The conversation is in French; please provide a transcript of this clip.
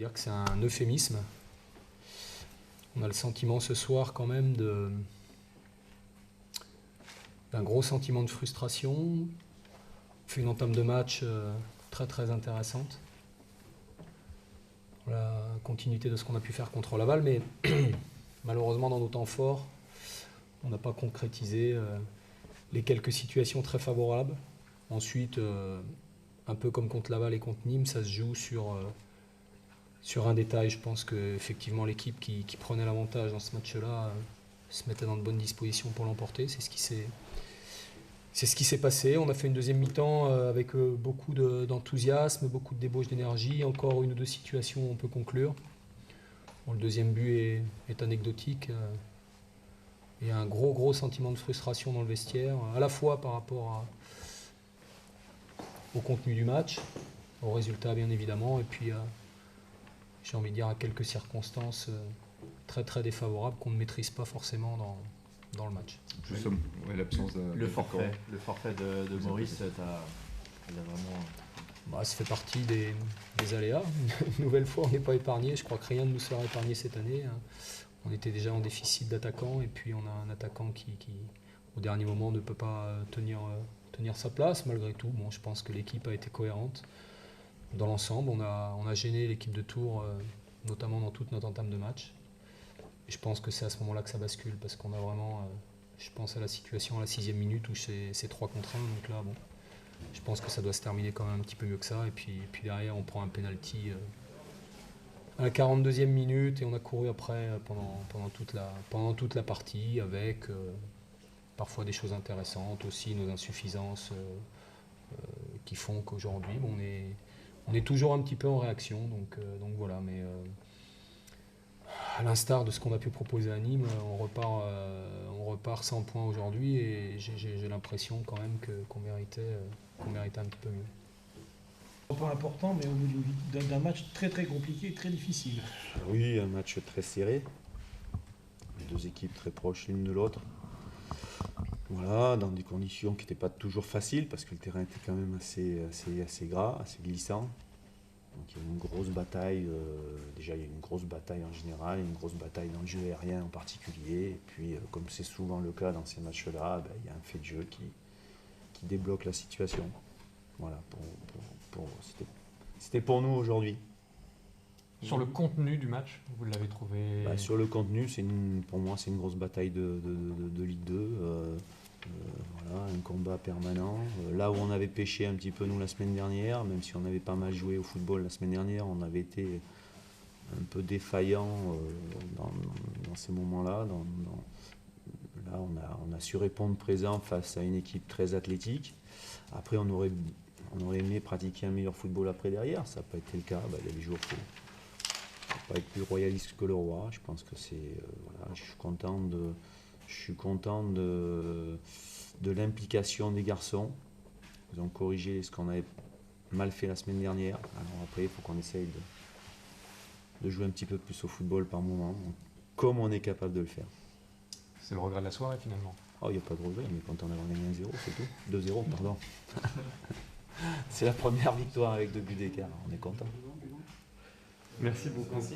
dire que c'est un euphémisme. On a le sentiment ce soir quand même d'un gros sentiment de frustration. On fait une entame de match très très intéressante. La continuité de ce qu'on a pu faire contre Laval, mais malheureusement dans nos temps forts, on n'a pas concrétisé les quelques situations très favorables. Ensuite, un peu comme contre Laval et contre Nîmes, ça se joue sur un détail. Je pense qu'effectivement l'équipe qui prenait l'avantage dans ce match-là se mettait dans de bonnes dispositions pour l'emporter. C'est ce qui s'est passé. On a fait une deuxième mi-temps avec beaucoup d'enthousiasme, beaucoup de débauche d'énergie, encore une ou deux situations où on peut conclure. Bon, le deuxième but est anecdotique. Il y a un gros sentiment de frustration dans le vestiaire, à la fois par rapport au contenu du match, au résultat bien évidemment, et puis j'ai envie de dire à quelques circonstances très très défavorables qu'on ne maîtrise pas forcément dans le match. L'absence de le forfait de Maurice, il a vraiment... Ça fait partie des aléas. Une nouvelle fois, on n'est pas épargné. Je crois que rien ne nous sera épargné cette année. On était déjà en déficit d'attaquants et puis on a un attaquant qui au dernier moment, ne peut pas tenir sa place. Malgré tout, je pense que l'équipe a été cohérente. Dans l'ensemble, on a gêné l'équipe de Tours, notamment dans toute notre entame de match. Et je pense que c'est à ce moment-là que ça bascule, parce qu'on a vraiment, je pense à la situation à la 6e minute où c'est 3 contre 1. Donc là, je pense que ça doit se terminer quand même un petit peu mieux que ça. Et puis derrière, on prend un penalty à la 42e minute et on a couru après pendant toute la partie avec parfois des choses intéressantes, aussi nos insuffisances qui font qu'aujourd'hui, on est toujours un petit peu en réaction. Donc voilà, mais à l'instar de ce qu'on a pu proposer à Nîmes, on repart 100 points aujourd'hui et j'ai l'impression quand même qu'on méritait un petit peu mieux. Pas important, mais au bout d'un match très très compliqué, très difficile. Oui, un match très serré. Deux équipes très proches l'une de l'autre. Voilà, dans des conditions qui n'étaient pas toujours faciles, parce que le terrain était quand même assez gras, assez glissant. Donc il y a eu une grosse bataille, déjà il y a eu une grosse bataille en général, une grosse bataille dans le jeu aérien en particulier. Et puis comme c'est souvent le cas dans ces matchs-là, il y a un fait de jeu qui débloque la situation. Voilà, c'était pour nous aujourd'hui. Sur le contenu du match, vous l'avez trouvé... Sur le contenu, pour moi, c'est une grosse bataille de Ligue 2. Voilà, un combat permanent. Là où on avait pêché un petit peu nous la semaine dernière, même si on avait pas mal joué au football la semaine dernière, on avait été un peu défaillant dans ces moments-là. Là, on a su répondre présent face à une équipe très athlétique. Après, on aurait aimé pratiquer un meilleur football après derrière. Ça n'a pas été le cas. Il y a des jours où il ne faut pas être plus royaliste que le roi. Je pense que c'est... voilà, je suis content de l'implication des garçons. Ils ont corrigé ce qu'on avait mal fait la semaine dernière. Alors après, il faut qu'on essaye de jouer un petit peu plus au football par moment, comme on est capable de le faire. C'est le regret de la soirée finalement. Oh, il n'y a pas de regret, mais quand on a gagné 1-0, c'est tout. 2-0, pardon. C'est la première victoire avec 2 buts d'écart. On est content. Merci beaucoup. Merci.